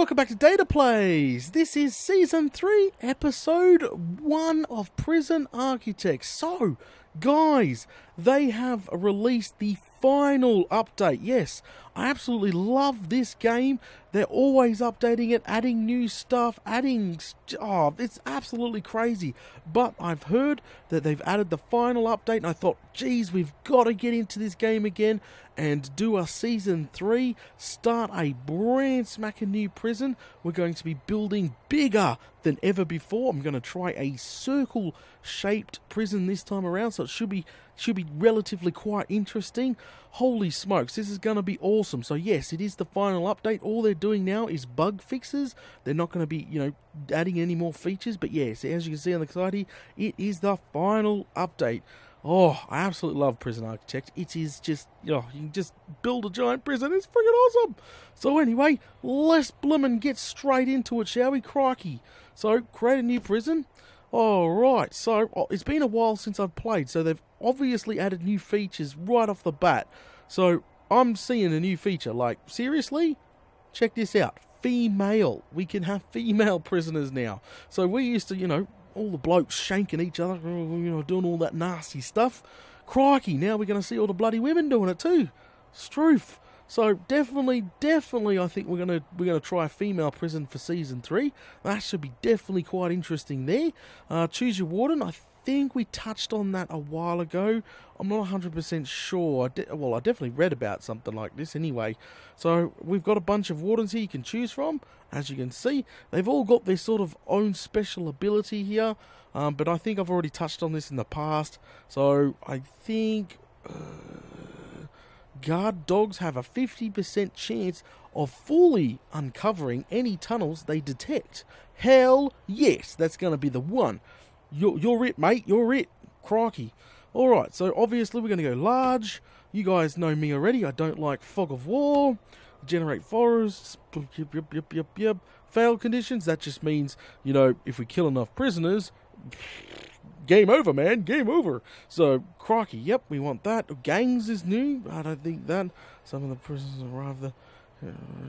welcome back to Data Plays. This is Season 3, Episode 1 of Prison Architect. So, guys, they have released the final update. Yes, I absolutely love this game. They're always updating it, adding new stuff, it's absolutely crazy. But I've heard that they've added the final update, and I thought, geez, we've got to get into this game again and do a Season 3, start a brand smacking new prison. We're going to be building bigger than ever before. I'm going to try a circle-shaped prison this time around, so it should be relatively quite interesting. Holy smokes, this is going to be awesome. So yes, it is the final update. All they're doing now is bug fixes. They're not going to be, adding any more features. But yes, as you can see on the side here, it is the final update. Oh, I absolutely love Prison Architect. It is just, you can just build a giant prison. It's freaking awesome. So anyway, let's bloomin' get straight into it, shall we? Crikey. So, create a new prison. Alright, so it's been a while since I've played, so they've obviously added new features right off the bat. So, I'm seeing a new feature, like, seriously? Check this out. Female. We can have female prisoners now. So, we used to, all the blokes shanking each other, doing all that nasty stuff. Crikey, now we're going to see all the bloody women doing it too. Stroof. So definitely, I think we're gonna try a female prison for Season 3. That should be definitely quite interesting there. Choose your warden. I think we touched on that a while ago. I'm not 100% sure. I definitely read about something like this anyway. So we've got a bunch of wardens here you can choose from. As you can see, they've all got their sort of own special ability here. But I think I've already touched on this in the past. So I think guard dogs have a 50% chance of fully uncovering any tunnels they detect. Hell yes, that's going to be the one. You're it, mate. You're it. Crikey. Alright, so obviously we're going to go large. You guys know me already. I don't like fog of war. Generate forests. Yep. Fail conditions. That just means, if we kill enough prisoners, game over, man. Game over. So, crikey. Yep, we want that. Gangs is new. I don't think that. Some of the prisoners arrive there.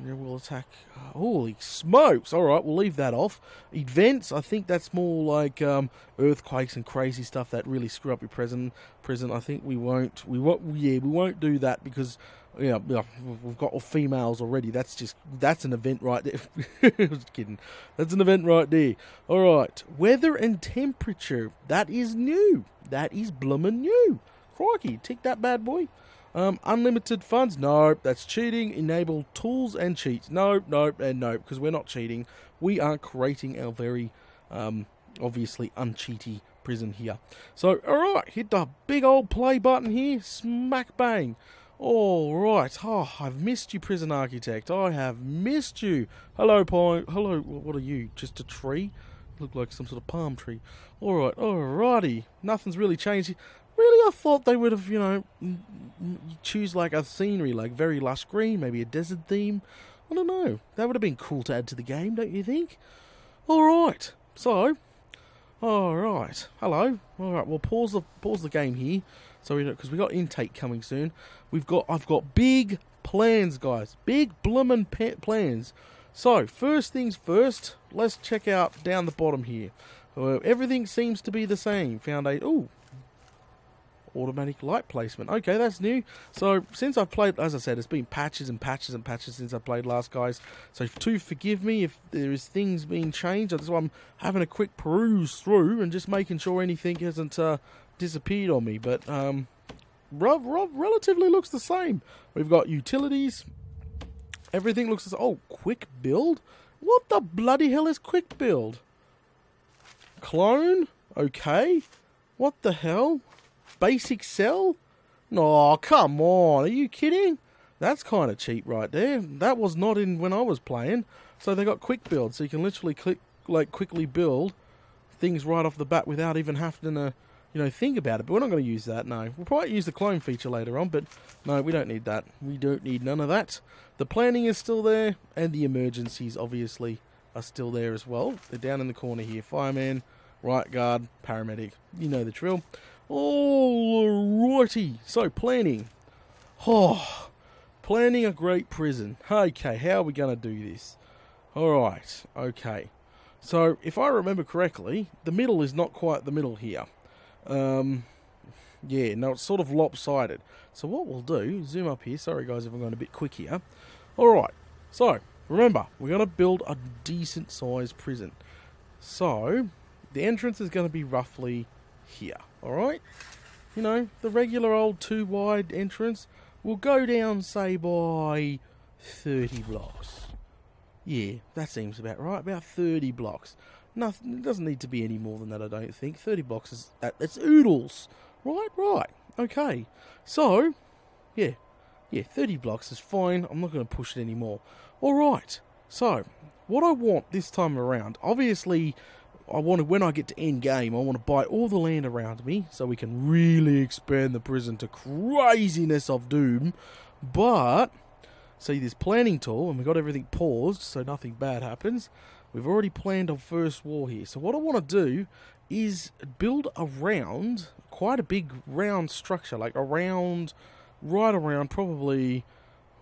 Will attack. Holy smokes! All right, we'll leave that off. Events, I think that's more like earthquakes and crazy stuff that really screw up your prison. I think we won't do that because we've got all females already. That's an event right there. I was kidding. That's an event right there. All right, weather and temperature. That is new. That is bloomin' new. Crikey, tick that bad boy. Unlimited funds, no, that's cheating. Enable tools and cheats, no, and no, because we're not cheating. We are creating our very, obviously uncheaty prison here. So, alright, hit the big old play button here, smack bang. Alright, I've missed you, Prison Architect, I have missed you. Hello, what are you, just a tree? Look like some sort of palm tree. Alright, alrighty, nothing's really changed. Really, I thought they would have, choose like a scenery, like very lush green, maybe a desert theme. I don't know. That would have been cool to add to the game, don't you think? Alright, so, alright, hello. Alright, we'll pause the game here, so because we got intake coming soon. I've got big plans, guys. Big bloomin' plans. So, first things first, let's check out down the bottom here. Everything seems to be the same. Automatic light placement. Okay, that's new. So, since I've played, as I said, it's been patches and patches and patches since I played last, guys. So, forgive me if there is things being changed. That's why I'm having a quick peruse through and just making sure anything hasn't disappeared on me. But, relatively looks the same. We've got utilities. Everything looks the same. Oh, quick build? What the bloody hell is quick build? Clone? Okay. What the hell? Basic cell? No, come on. Are you kidding? That's kind of cheap right there. That was not in when I was playing. So they got quick build, so you can literally quickly build things right off the bat without even having to, think about it. But we're not going to use that, no. We'll probably use the clone feature later on, but no, we don't need that. We don't need none of that. The planning is still there, and the emergencies, obviously, are still there as well. They're down in the corner here. Fireman, right guard, paramedic. You know the drill. Alrighty, so planning. Planning a great prison. Okay, how are we going to do this? Alright, okay. So, if I remember correctly, the middle is not quite the middle here. Yeah, no, it's sort of lopsided. So what we'll do, zoom up here. Sorry guys if I'm going a bit quick here. Alright, so, remember, we're going to build a decent sized prison. So, the entrance is going to be roughly here, alright? You know, the regular old 2 wide entrance will go down, say, by 30 blocks. Yeah, that seems about right, about 30 blocks. Nothing, it doesn't need to be any more than that, I don't think. 30 blocks is, it's oodles. Right, okay. So, yeah, 30 blocks is fine. I'm not going to push it anymore. Alright, so, what I want this time around, obviously, when I get to end game, I want to buy all the land around me so we can really expand the prison to craziness of doom. But, see this planning tool, and we've got everything paused so nothing bad happens. We've already planned our first war here. So what I want to do is build around quite a big round structure, like around, right around probably,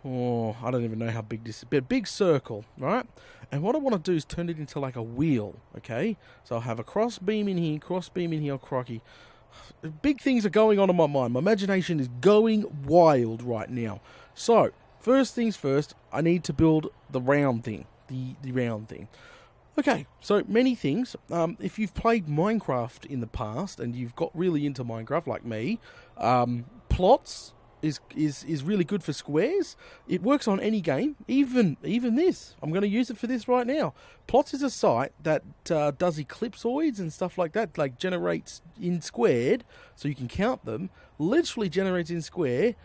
oh, I don't even know how big this is, but a big circle, right? And what I want to do is turn it into like a wheel, okay? So I'll have a cross beam in here, crocky. Big things are going on in my mind. My imagination is going wild right now. So, first things first, I need to build the round thing, the round thing. Okay, so many things. If you've played Minecraft in the past and you've got really into Minecraft like me, plots is really good for squares. It works on any game, even this. I'm going to use it for this right now. Plots is a site that does ellipsoids and stuff like that, like generates in squared, so you can count them. Literally generates in square.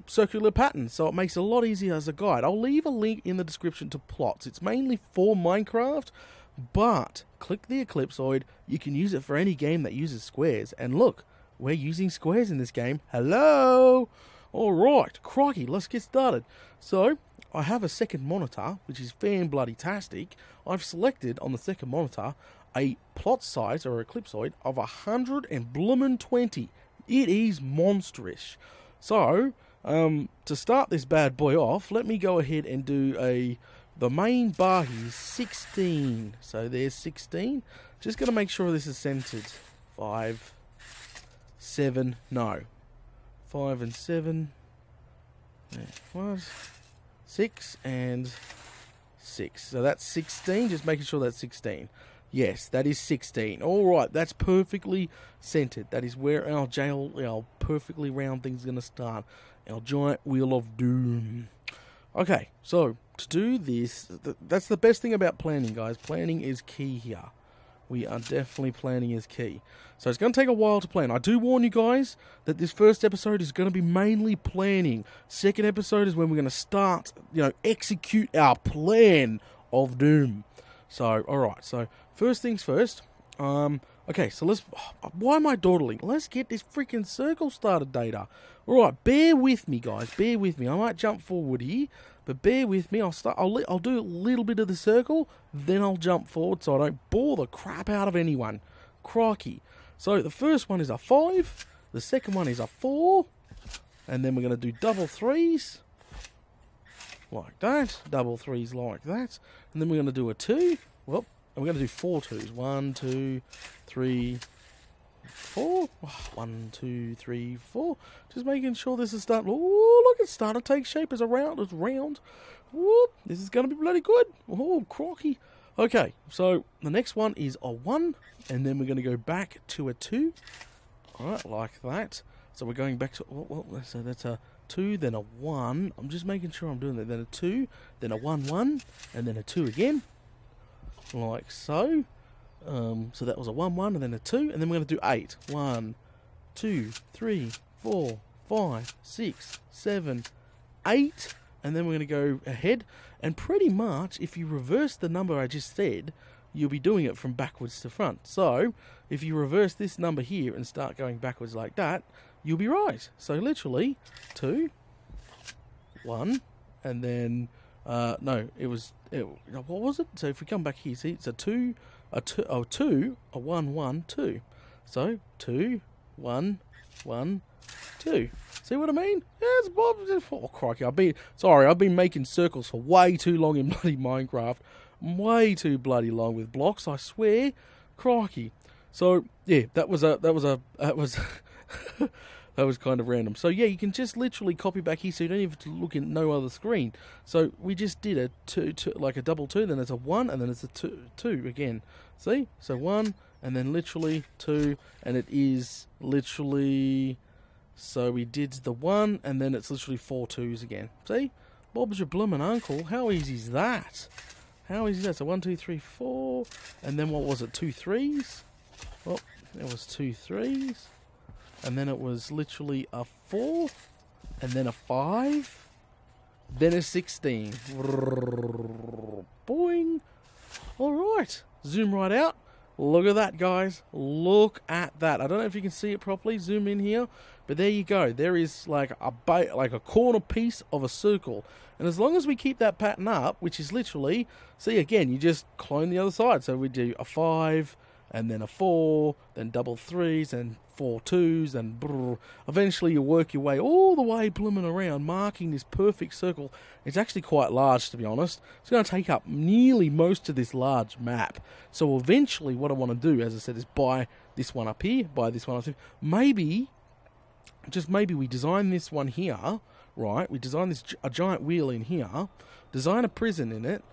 Circular patterns, so it makes it a lot easier as a guide. I'll leave a link in the description to plots. It's mainly for Minecraft, but click the ellipsoid. You can use it for any game that uses squares. And look, we're using squares in this game. Hello! Alright, crikey, let's get started. So, I have a second monitor, which is fan-bloody-tastic. I've selected on the second monitor a plot size, or ellipsoid, of 120. It is monstrous. So, to start this bad boy off, let me go ahead and do the main bar here is 16. So there's 16. Just going to make sure this is centered. 5, 7, no. 5 and 7. What? 6 and 6. So that's 16. Just making sure that's 16. Yes, that is 16. Alright, that's perfectly centered. That is where our perfectly round thing's going to start. Our giant wheel of doom. Okay, so to do this, that's the best thing about planning, guys. Planning is key here. We are definitely planning is key. So it's going to take a while to plan. I do warn you guys that this first episode is going to be mainly planning. Second episode is when we're going to start, execute our plan of doom. So, alright, so first things first. Okay, so why am I dawdling? Let's get this freaking circle started, Data. Alright, bear with me, guys, bear with me. I might jump forward here, but bear with me. I'll do a little bit of the circle, then I'll jump forward so I don't bore the crap out of anyone. Crikey. So, the first one is a 5, the second one is a 4, and then we're going to do double 3s. Like that, double 3s like that, and then we're going to do a 2. Well, and we're going to do 4 2s. 1, 2, 3, 4. 1, 2, 3, 4. Just making sure this is starting. Oh, look, it's starting to take shape as a round. It's round. Whoop, this is going to be bloody good. Oh, crocky. Okay, so the next one is a 1, and then we're going to go back to a 2. Alright, like that. So we're going back to, so that's a 2, then a 1. I'm just making sure I'm doing that. Then a 2, then a 1, 1, and then a 2 again. Like so. So that was a 1, 1, and then a 2, and then we're going to do 8. 1, 2, 3, 4, 5, 6, 7, 8, and then we're going to go ahead. And pretty much, if you reverse the number I just said, you'll be doing it from backwards to front. So, if you reverse this number here and start going backwards like that, you'll be right. So literally, 2, 1, and then, what was it? So if we come back here, see, it's a 2, a 1, 1, 2. So, 2, 1, 1, 2. See what I mean? Yeah, it's Bob. Oh, crikey. I've been making circles for way too long in bloody Minecraft. Way too bloody long with blocks, I swear. Crikey. So, yeah, that was that was kind of random. So, yeah, you can just literally copy back here so you don't even have to look in no other screen. So, we just did a like a double 2, then there's a 1, and then it's a 2 again. See? So, 1, and then literally 2, and it is literally... So, we did the 1, and then it's literally 4 2s again. See? Bob's your bloomin' uncle. How easy is that? How easy is that? So, 1, 2, 3, 4, and then what was it? 2 3s? Well, it was 2 3s. And then it was literally a 4, and then a 5, then a 16. Boing. Alright, zoom right out. Look at that, guys. Look at that. I don't know if you can see it properly. Zoom in here. But there you go. There is like a corner piece of a circle. And as long as we keep that pattern up, which is literally, see again, you just clone the other side. So we do a 5, and then a 4, then double 3s, and 4 2s, and brrr. Eventually you work your way all the way blooming around, marking this perfect circle. It's actually quite large, to be honest. It's going to take up nearly most of this large map. So eventually what I want to do, as I said, is buy this one up here, buy this one up here. Maybe, just maybe we design this one here, right? We design a giant wheel in here, design a prison in it,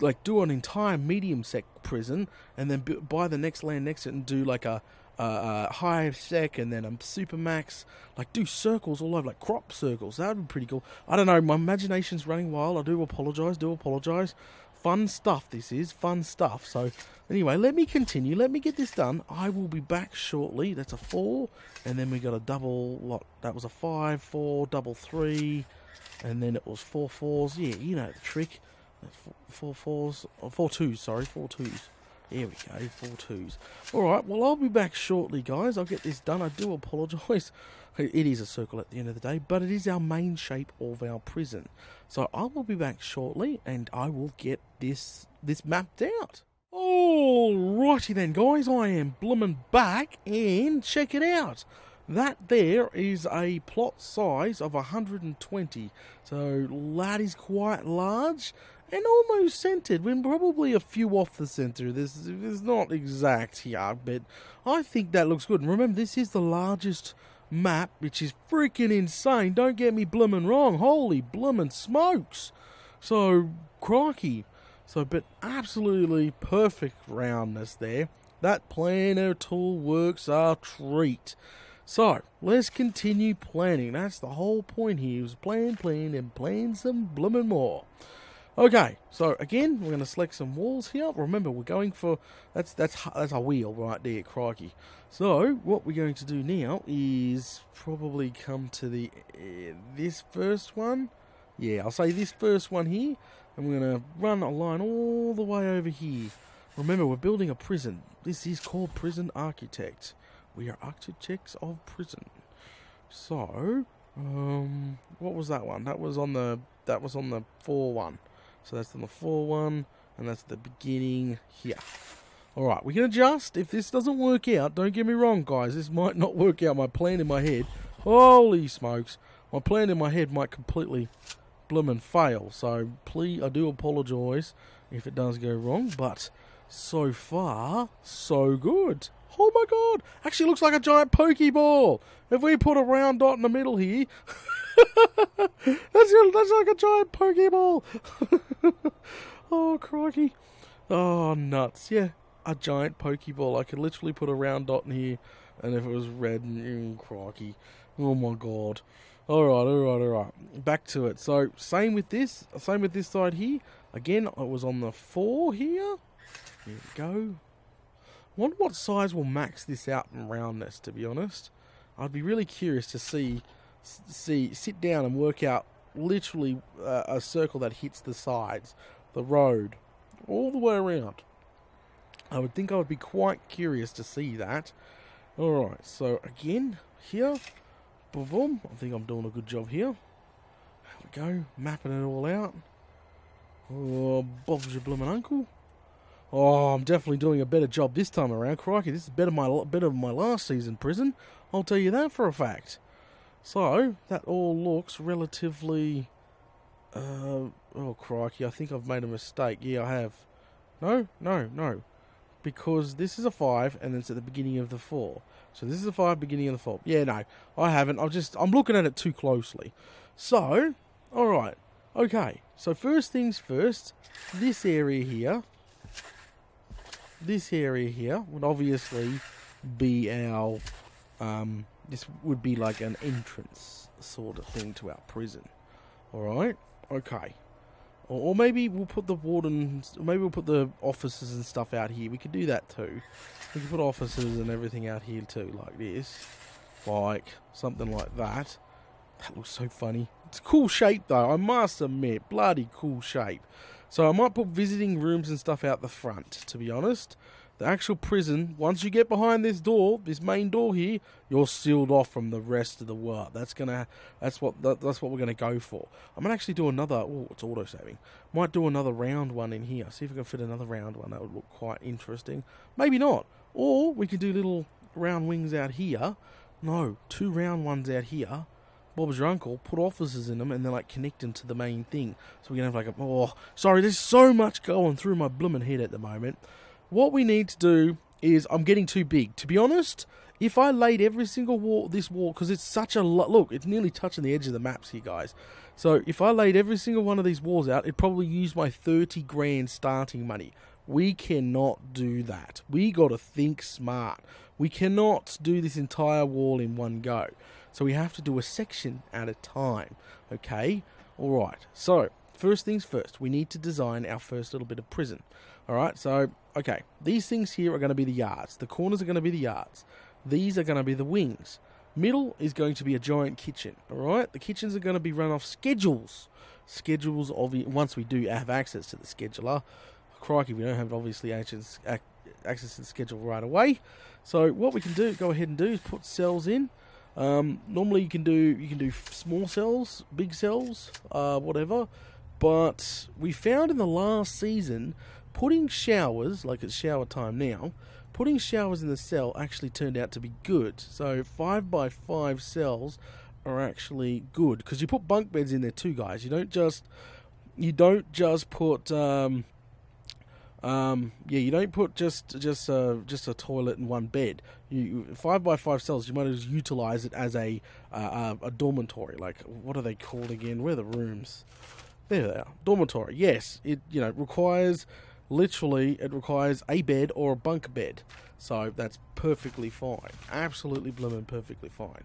like do an entire medium sec prison, and then buy the next land next to it and do like a high sec, and then a super max, like do circles all over, like crop circles. That would be pretty cool. I don't know, my imagination's running wild. I do apologize. Fun stuff, this is fun stuff. So anyway, let me continue, let me get this done. I will be back shortly. That's a 4, and then we got a double lot. That was a 5 4 double 3, and then it was 4 4s. Yeah, you know the trick. 4 4s, 4 2s, sorry, 4 2s. There we go, 4 2s. Alright, well, I'll be back shortly, guys. I'll get this done. I do apologise. It is a circle at the end of the day, but it is our main shape of our prison. So I will be back shortly, and I will get this mapped out. Alrighty then, guys. I am bloomin' back, and check it out. That there is a plot size of 120. So that is quite large. And almost centered, when probably a few off the center. This is not exact here, but I think that looks good. And remember, this is the largest map, which is freaking insane. Don't get me bloomin' wrong. Holy bloomin' smokes. So, crikey. So, but absolutely perfect roundness there. That planner tool works a treat. So, let's continue planning. That's the whole point here, is plan, and plan some bloomin' more. Okay, so again, we're going to select some walls here. Remember, we're going for, that's a wheel right there, crikey. So, what we're going to do now is probably come to the this first one. Yeah, I'll say this first one here. And we're going to run a line all the way over here. Remember, we're building a prison. This is called Prison Architect. We are architects of prison. So, what was that one? That was on the 4-1. So that's on the 4-1, and that's the beginning here. Alright, we can adjust. If this doesn't work out, don't get me wrong, guys. This might not work out. My plan in my head, holy smokes, my plan in my head might completely bloomin' fail. So, please, I do apologise if it does go wrong, but so far, so good. Oh my god, actually looks like a giant Pokeball. If we put a round dot in the middle here, that's like a giant Pokeball. Oh, crikey. Oh, nuts. Yeah, a giant Pokeball. I could literally put a round dot in here, and if it was red, crikey. Oh my god. Alright. Back to it. So, same with this side here. Again, I was on the 4 here. There we go. Wonder what size will max this out in roundness, to be honest. I'd be really curious to sit down and work out literally a circle that hits the sides, the road, all the way around. I would think I would be quite curious to see that. Alright, so again, here, boom, boom. I think I'm doing a good job here. There we go, mapping it all out. Oh, Bob's your bloomin' uncle. Oh, I'm definitely doing a better job this time around. Crikey, this is better than my last season prison. I'll tell you that for a fact. So, that all looks relatively... oh, crikey, I think I've made a mistake. Yeah, I have. No. Because this is a 5, and it's at the beginning of the 4. So this is a 5, beginning of the 4. Yeah, no, I haven't. I'm looking at it too closely. So, alright. Okay, so first things first, this area here would obviously be our, this would be like an entrance sort of thing to our prison. Alright? Okay. Or maybe we'll put the wardens, maybe we'll put the officers and stuff out here. We could do that too. We could put officers and everything out here too, like this. Like, something like that. That looks so funny. It's a cool shape though, I must admit. Bloody cool shape. So I might put visiting rooms and stuff out the front, to be honest. The actual prison, once you get behind this door, this main door here, you're sealed off from the rest of the world. That's what we're gonna go for. I'm gonna actually do another. Oh, it's auto saving. Might do another round one in here. See if we can fit another round one. That would look quite interesting. Maybe not. Or we could do little round wings out here. No, 2 round ones out here. Bob's your uncle, put officers in them, and then like connect them to the main thing. So we can have like a... Oh, sorry, there's so much going through my blooming head at the moment. What we need to do is... I'm getting too big. To be honest, if I laid every single wall... This wall, because it's such a lot... Look, it's nearly touching the edge of the maps here, guys. So if I laid every single one of these walls out, it'd probably use my 30 grand starting money. We cannot do that. We got to think smart. We cannot do this entire wall in one go. So we have to do a section at a time. Okay? Alright. So, first things first. We need to design our first little bit of prison. Alright? So, okay. These things here are going to be the yards. The corners are going to be the yards. These are going to be the wings. Middle is going to be a giant kitchen. Alright? The kitchens are going to be run off schedules. Schedules of... Once we do have access to the scheduler. Crikey, we don't have obviously access to the schedule right away. So, what we can go ahead and do is put cells in. Normally you can do small cells, big cells, whatever, but we found in the last season putting showers, like it's shower time now, putting showers in the cell actually turned out to be good. So 5x5 cells are actually good because you put bunk beds in there too, guys. You don't just put you don't put just a toilet and one bed. 5x5 cells, you might as well utilize it as a dormitory. Like, what are they called again? Where are the rooms? There they are. Dormitory. Yes, it requires a bed or a bunk bed. So that's perfectly fine. Absolutely blooming perfectly fine.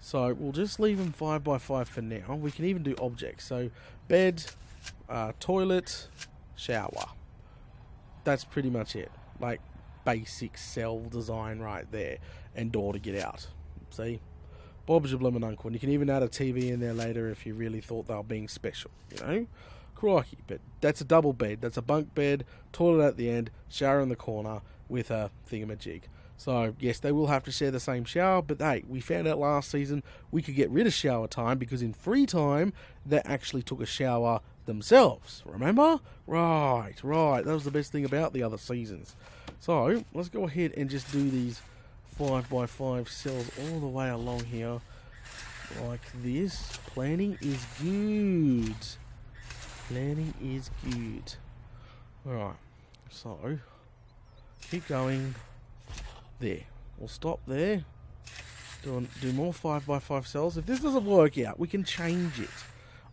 So we'll just leave them 5x5 for now. We can even do objects. So bed, toilet, shower. That's pretty much it. Like, basic cell design right there. And door to get out. See? Bob's your bloomin' uncle. And you can even add a TV in there later if you really thought they were being special. You know? Crikey. But that's a double bed. That's a bunk bed, toilet at the end, shower in the corner with a thingamajig. So, yes, they will have to share the same shower, but hey, we found out last season we could get rid of shower time because in free time, they actually took a shower themselves. Remember? Right. That was the best thing about the other seasons. So, let's go ahead and just do these 5x5 cells all the way along here. Like this. Planning is good. Alright. So, keep going. There. We'll stop there. Do more 5x5 cells. If this doesn't work out, we can change it.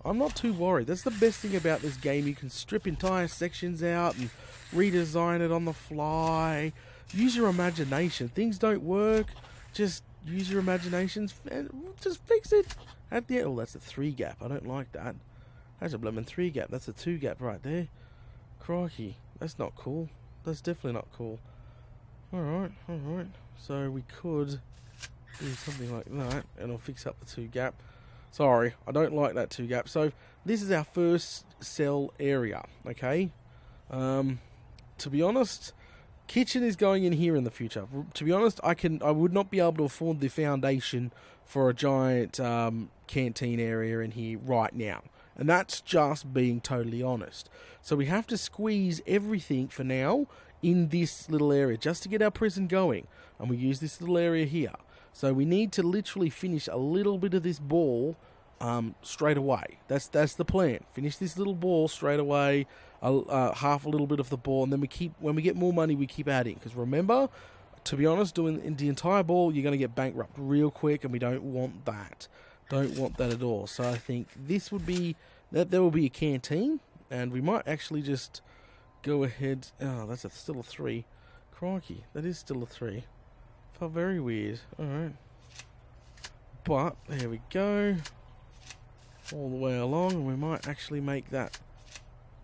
I'm not too worried. That's the best thing about this game. You can strip entire sections out and redesign it on the fly. Use your imagination. Things don't work. Just use your imaginations and just fix it. At the end. Oh, that's a 3 gap. I don't like that. That's a blooming 3 gap. That's a 2 gap right there. Crikey. That's not cool. That's definitely not cool. Alright. So we could do something like that, and I'll fix up the 2 gap. Sorry, I don't like that 2 gap. So this is our first cell area, okay? To be honest, kitchen is going in here in the future. To be honest, I would not be able to afford the foundation for a giant canteen area in here right now. And that's just being totally honest. So we have to squeeze everything for now in this little area just to get our prison going. And we use this little area here. So we need to literally finish a little bit of this ball straight away. That's the plan. Finish this little ball straight away, half a little bit of the ball, and then when we get more money, we keep adding. Because remember, to be honest, doing the entire ball, you're going to get bankrupt real quick, and we don't want that. Don't want that at all. So I think this would be that there will be a canteen, and we might actually just go ahead. Oh, that's still a 3. Crikey, that is still a 3. Felt very weird. All right, but there we go. All the way along, and we might actually make that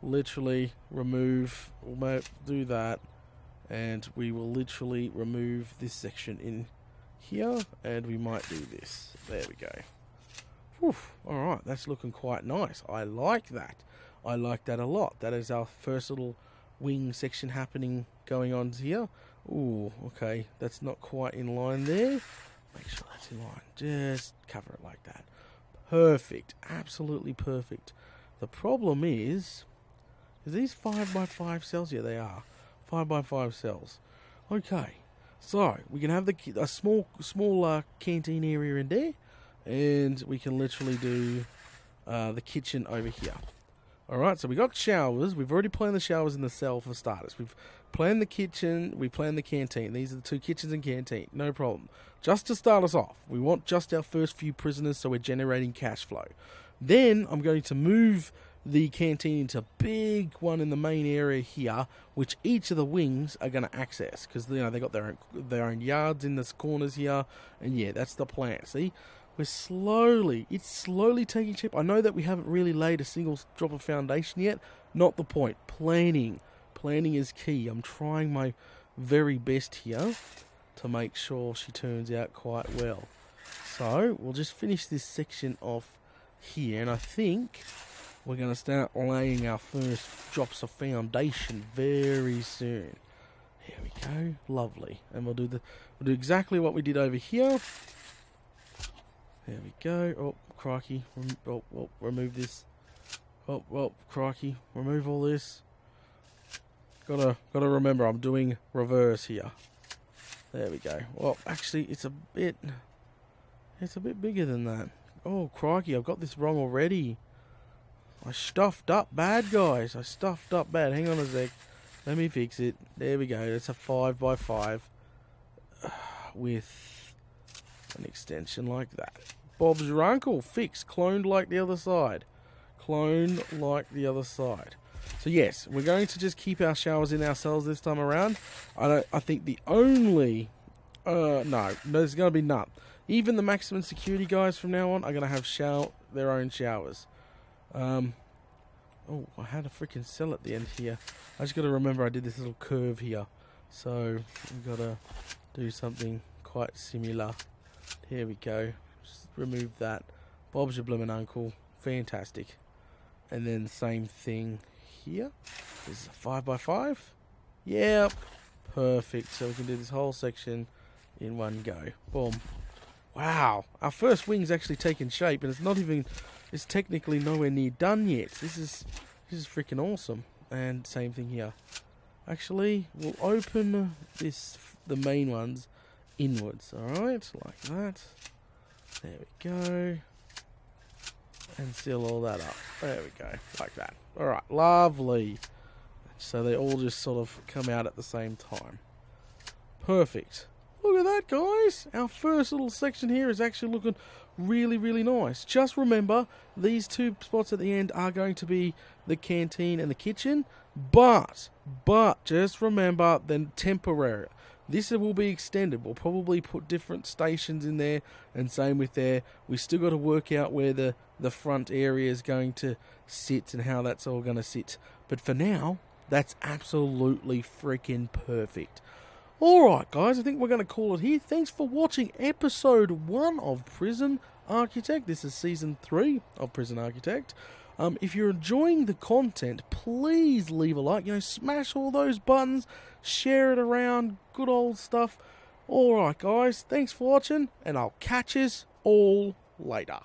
literally remove. We'll do that, and we will literally remove this section in here, and we might do this. There we go. Whew. Alright, that's looking quite nice. I like that. I like that a lot. That is our first little wing section happening, going on here. Ooh, okay, that's not quite in line there. Make sure that's in line. Just cover it like that. Perfect. Absolutely perfect. The problem is these 5x5 cells? Yeah, they are. 5x5 cells. Okay, so we can have a small canteen area in there, and we can literally do the kitchen over here. Alright, so we got showers. We've already planned the showers in the cell for starters. We've planned the kitchen. We planned the canteen. These are the 2 kitchens and canteen. No problem. Just to start us off, we want just our first few prisoners, so we're generating cash flow. Then I'm going to move the canteen into a big one in the main area here, which each of the wings are going to access, because they got their own yards in the corners here, and yeah, that's the plan. See, it's slowly taking shape. I know that we haven't really laid a single drop of foundation yet. Not the point. Planning is key. I'm trying my very best here to make sure she turns out quite well. So we'll just finish this section off here, and I think we're going to start laying our first drops of foundation very soon. Here we go. Lovely. And we'll do exactly what we did over here. There we go. Oh, crikey. Remove this. Oh, crikey. Remove all this. Gotta remember, I'm doing reverse here. There we go. Well, actually, it's a bit bigger than that. Oh, crikey, I've got this wrong already. I stuffed up bad, guys. I stuffed up bad. Hang on a sec. Let me fix it. There we go. That's a 5x5 with an extension like that. Bob's your uncle. Fixed. Cloned like the other side. Clone like the other side. So yes, we're going to just keep our showers in our cells this time around. I think the only no, there's going to be none. Even the maximum security guys from now on are going to have their own showers. Oh, I had a freaking cell at the end here. I just got to remember I did this little curve here. So we've got to do something quite similar. Here we go. Just remove that. Bob's your bloomin' uncle. Fantastic. And then same thing here. This is a 5x5. Yep. Perfect. So we can do this whole section in one go. Boom. Wow. Our first wing's actually taken shape, and it's technically nowhere near done yet. This is freaking awesome. And same thing here. Actually, we'll open the main ones inwards. Alright, like that. There we go. And seal all that up. There we go, like that. Alright, lovely. So they all just sort of come out at the same time. Perfect. Look at that, guys. Our first little section here is actually looking really, really nice. Just remember, these 2 spots at the end are going to be the canteen and the kitchen. But just remember, then temporary. This will be extended. We'll probably put different stations in there, and same with there. We still got to work out where the front area is going to sit and how that's all going to sit. But for now, that's absolutely freaking perfect. Alright guys, I think we're going to call it here. Thanks for watching episode 1 of Prison Architect. This is season 3 of Prison Architect. If you're enjoying the content, please leave a like. Smash all those buttons, share it around, good old stuff. Alright guys, thanks for watching, and I'll catch us all later.